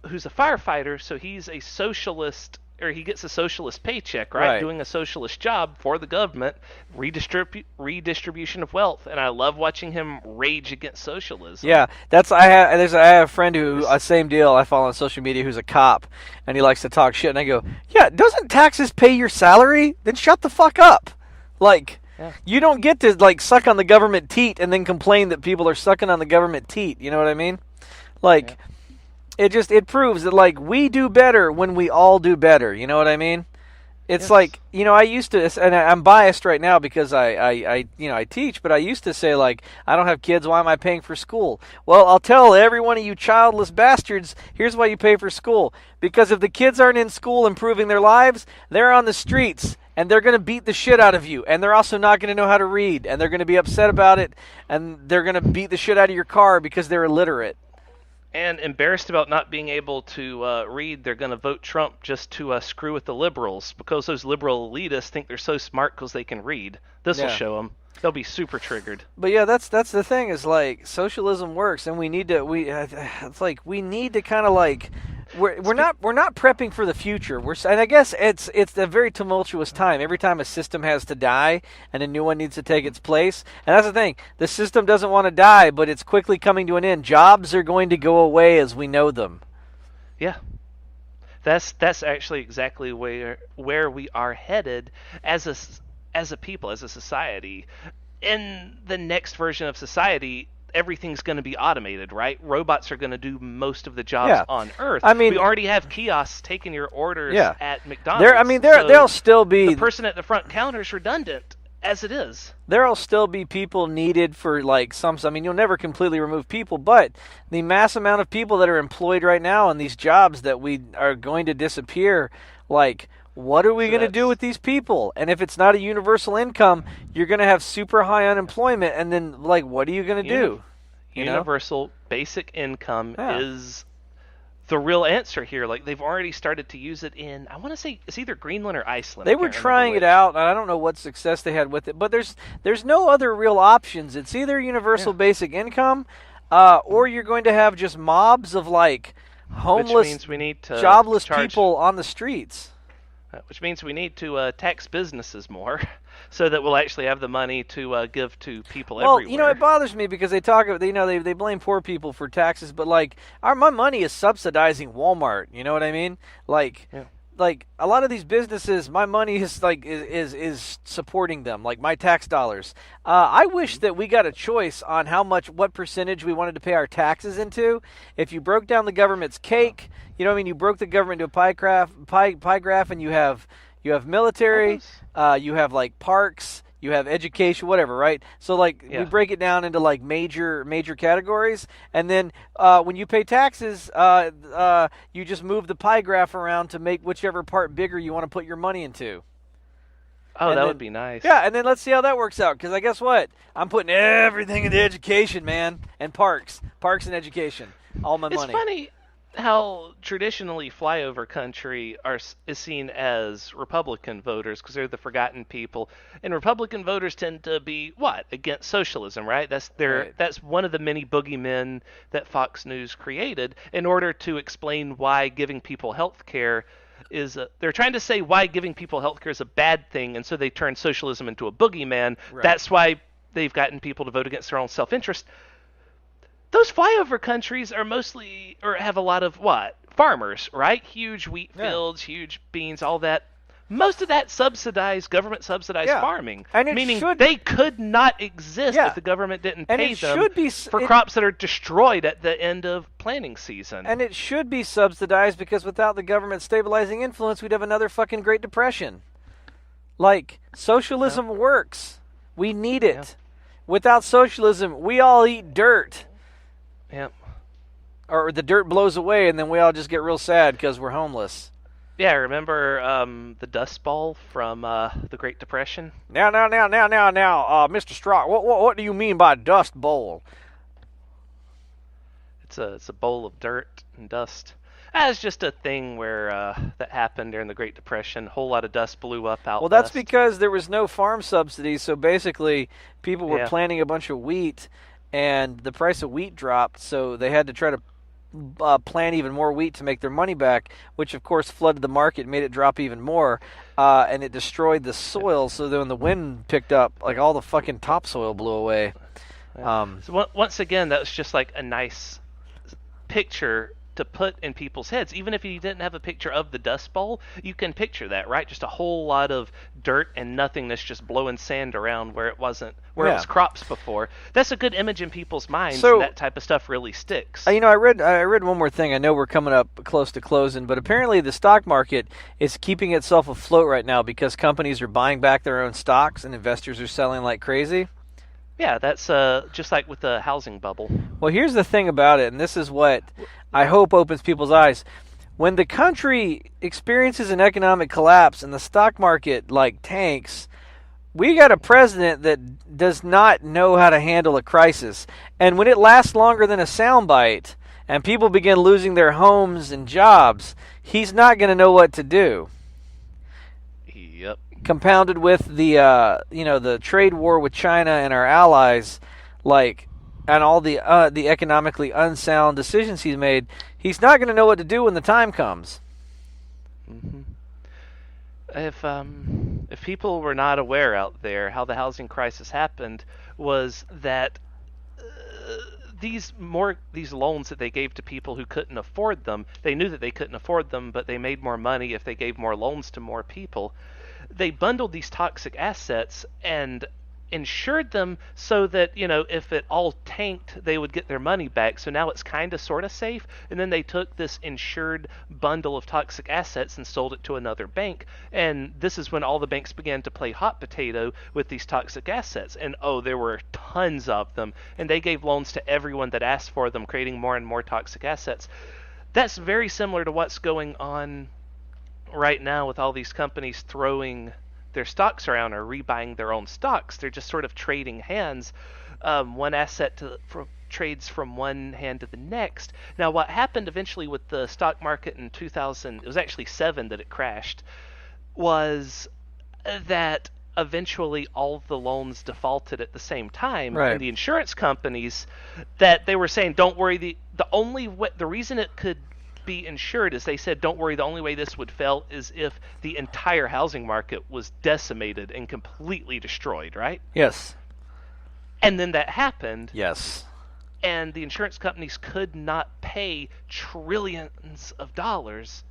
who's a firefighter, so he's a socialist, or he gets a socialist paycheck, right? Doing a socialist job for the government, redistribution of wealth, and I love watching him rage against socialism. Yeah, I have a friend who same deal. I follow on social media who's a cop, and he likes to talk shit. And I go, yeah, doesn't taxes pay your salary? Then shut the fuck up. Like, you don't get to like suck on the government teat and then complain that people are sucking on the government teat. You know what I mean? Like. Yeah. It proves that like we do better when we all do better. You know what I mean? It's like, I used to, and I'm biased right now because I teach, but I used to say like, I don't have kids, why am I paying for school? Well, I'll tell every one of you childless bastards, here's why you pay for school. Because if the kids aren't in school improving their lives, they're on the streets. And they're going to beat the shit out of you. And they're also not going to know how to read. And they're going to be upset about it. And they're going to beat the shit out of your car because they're illiterate. And embarrassed about not being able to read, they're going to vote Trump just to screw with the liberals because those liberal elitists think they're so smart because they can read. This will show them. They'll be super triggered. But yeah, that's the thing is like socialism works, and we need to kind of like we're not prepping for the future. And I guess it's a very tumultuous time. Every time a system has to die and a new one needs to take its place. And that's the thing. The system doesn't want to die, but it's quickly coming to an end. Jobs are going to go away as we know them. Yeah. That's actually exactly where we are headed as a people, as a society. In the next version of society, everything's going to be automated, right? Robots are going to do most of the jobs on Earth. I mean, we already have kiosks taking your orders at McDonald's. There'll still be the person at the front counter is redundant as it is. There'll still be people needed for like some. I mean, you'll never completely remove people, but the mass amount of people that are employed right now in these jobs that we are going to disappear, like. What are we going to do with these people? And if it's not a universal income, you're going to have super high unemployment. And then, like, what are you going to do? Universal basic income is the real answer here. Like, they've already started to use it in, I want to say, it's either Greenland or Iceland. They were trying it out, and I don't know what success they had with it. But there's no other real options. It's either universal basic income, or you're going to have just mobs of, like, homeless, jobless people on the streets. Which means we need to tax businesses more so that we'll actually have the money to give to people everywhere. Well, it bothers me because they talk about, they blame poor people for taxes, but like my money is subsidizing Walmart. You know what I mean? Like a lot of these businesses, my money is like is supporting them, like my tax dollars. I wish that we got a choice on what percentage we wanted to pay our taxes into. If you broke down the government's cake, you broke the government into a pie graph, and you have military, you have like parks, you have education, whatever, right? So like we break it down into like major categories, and then when you pay taxes, you just move the pie graph around to make whichever part bigger you want to put your money into. Oh, that would be nice. Yeah, and then let's see how that works out. Because I guess what? I'm putting everything into education, man, and parks and education. All my money. It's funny how traditionally flyover country is seen as Republican voters because they're the forgotten people, and Republican voters tend to be against socialism, right? That's one of the many boogeymen that Fox News created in order to explain why giving people health care they're trying to say why giving people health care is a bad thing, and so they turn socialism into a boogeyman. Right. That's why they've gotten people to vote against their own self-interest. Those flyover countries are mostly, or have a lot of farmers, right? Huge wheat fields, huge beans, all that. Most of that government subsidized farming, meaning they could not exist if the government didn't pay them for crops that are destroyed at the end of planting season. And it should be subsidized because without the government stabilizing influence, we'd have another fucking Great Depression. Like, socialism works. We need it. Yeah. Without socialism, we all eat dirt. Yep. Or the dirt blows away, and then we all just get real sad because we're homeless. Yeah, remember the Dust Bowl from the Great Depression? Now, Mr. Strzok, what do you mean by Dust Bowl? It's a bowl of dirt and dust. That's just a thing where that happened during the Great Depression. A whole lot of dust blew up out Well, that's because there was no farm subsidies, so basically people were planting a bunch of wheat, and the price of wheat dropped, so they had to try to plant even more wheat to make their money back, which of course flooded the market, made it drop even more, and it destroyed the soil. So then when the wind picked up, like all the fucking topsoil blew away. So once again, that was just like a nice picture to put in people's heads. Even if you didn't have a picture of the Dust Bowl, you can picture that, right? Just a whole lot of dirt and nothingness just blowing sand around where it wasn't, where it was crops before. That's a good image in people's minds, and that type of stuff really sticks. I read one more thing. I know we're coming up close to closing, but apparently the stock market is keeping itself afloat right now because companies are buying back their own stocks and investors are selling like crazy. Yeah, that's just like with the housing bubble. Well, here's the thing about it, and this is what I hope opens people's eyes. When the country experiences an economic collapse and the stock market tanks, we got a president that does not know how to handle a crisis. And when it lasts longer than a soundbite and people begin losing their homes and jobs, he's not going to know what to do. Yep. Compounded with the trade war with China and our allies, and all the economically unsound decisions he's made, he's not going to know what to do when the time comes. Mm-hmm. If people were not aware out there, how the housing crisis happened was that these loans that they gave to people who couldn't afford them, they knew that they couldn't afford them, but they made more money if they gave more loans to more people. They bundled these toxic assets and insured them so that, if it all tanked, they would get their money back. So now it's kind of sort of safe. And then they took this insured bundle of toxic assets and sold it to another bank. And this is when all the banks began to play hot potato with these toxic assets. And there were tons of them. And they gave loans to everyone that asked for them, creating more and more toxic assets. That's very similar to what's going on right now with all these companies throwing their stocks around or rebuying their own stocks. They're just sort of trading hands. One asset trades from one hand to the next. Now, what happened eventually with the stock market in 2000, it was actually 2007 that it crashed, was that eventually all of the loans defaulted at the same time. Right. And the insurance companies, that they were saying, don't worry, the reason it could be insured is they said, don't worry, the only way this would fail is if the entire housing market was decimated and completely destroyed, right? Yes. And then that happened. Yes. And the insurance companies could not pay trillions of dollars.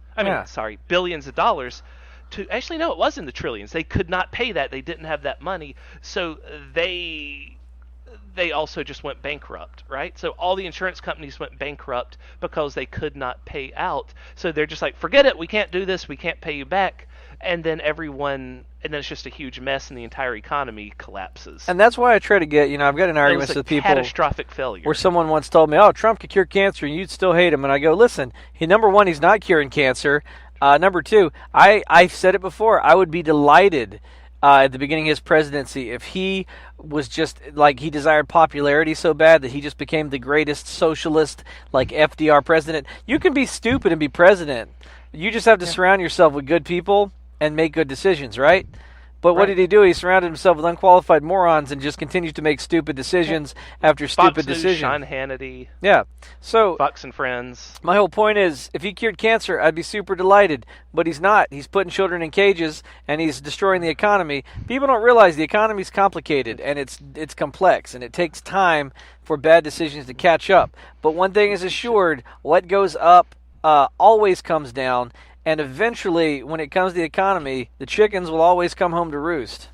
Billions of dollars to, actually no, it was in the trillions. They could not pay that. They didn't have that money. So they also just went bankrupt, right? So all the insurance companies went bankrupt because they could not pay out. So they're just like, forget it, we can't do this, we can't pay you back. And then it's just a huge mess and the entire economy collapses. And that's why I try to get, I've got an argument with people. Catastrophic failure. Where someone once told me, Trump could cure cancer and you'd still hate him. And I go, listen, number one, he's not curing cancer. Number two, I've said it before, I would be delighted at the beginning of his presidency, if he was just like he desired popularity so bad that he just became the greatest socialist like FDR president. You can be stupid and be president. You just have to surround yourself with good people and make good decisions, right? But what did he do? He surrounded himself with unqualified morons and just continues to make stupid decisions after stupid Fox News, decisions. Sean Hannity. Yeah. So Fox and Friends. my whole point is, if he cured cancer, I'd be super delighted. But he's not. He's putting children in cages, and he's destroying the economy. People don't realize the economy's complicated, and it's complex, and it takes time for bad decisions to catch up. But one thing is assured, what goes up always comes down. And eventually, when it comes to the economy, the chickens will always come home to roost.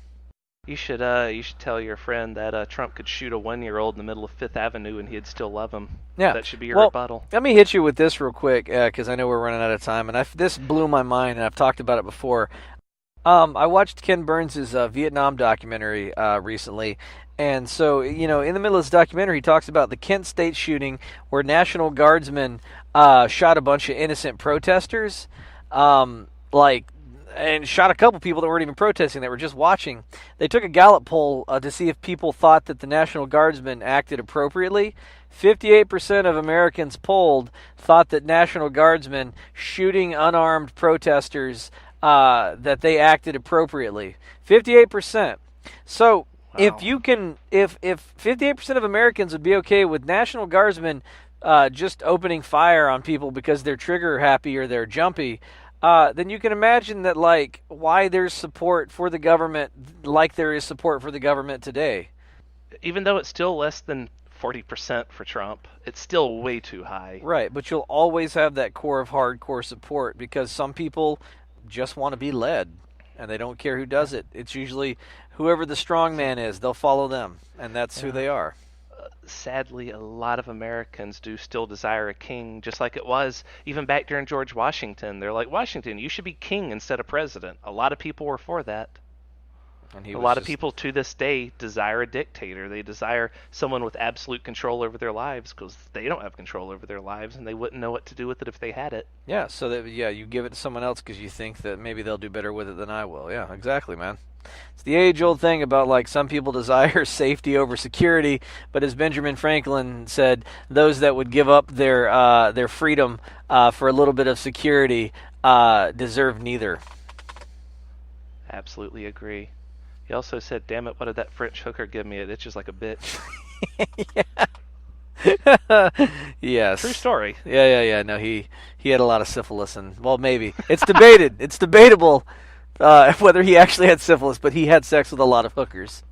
You should tell your friend that Trump could shoot a 1-year-old in the middle of Fifth Avenue and he'd still love him. Yeah, that should be your rebuttal. Let me hit you with this real quick because I know we're running out of time, and this blew my mind, and I've talked about it before. I watched Ken Burns' Vietnam documentary recently, and so in the middle of this documentary, he talks about the Kent State shooting where National Guardsmen shot a bunch of innocent protesters. And shot a couple people that weren't even protesting, that were just watching. They took a Gallup poll to see if people thought that the National Guardsmen acted appropriately. 58% of Americans polled thought that National Guardsmen shooting unarmed protesters, that they acted appropriately. 58%. So if 58% of Americans would be okay with National Guardsmen just opening fire on people because they're trigger happy or they're jumpy, then you can imagine that, why there's support for the government like there is support for the government today. Even though it's still less than 40% for Trump, it's still way too high. Right, but you'll always have that core of hardcore support because some people just want to be led, and they don't care who does it. It's usually whoever the strong man is, they'll follow them, and that's who they are. Sadly, a lot of Americans do still desire a king, just like it was even back during George Washington. They're like, Washington, you should be king instead of president. A lot of people were for that. And a lot of people to this day desire a dictator. They desire someone with absolute control over their lives because they don't have control over their lives and they wouldn't know what to do with it if they had it. Yeah, so that you give it to someone else because you think that maybe they'll do better with it than I will. Yeah, exactly, man. It's the age-old thing about some people desire safety over security, but as Benjamin Franklin said, those that would give up their freedom for a little bit of security deserve neither. Absolutely agree. He also said, "Damn it, what did that French hooker give me? It itches like a bitch." Yeah. Yes. True story. Yeah. No, he had a lot of syphilis, and maybe it's debated. It's debatable. Whether he actually had syphilis, but he had sex with a lot of hookers.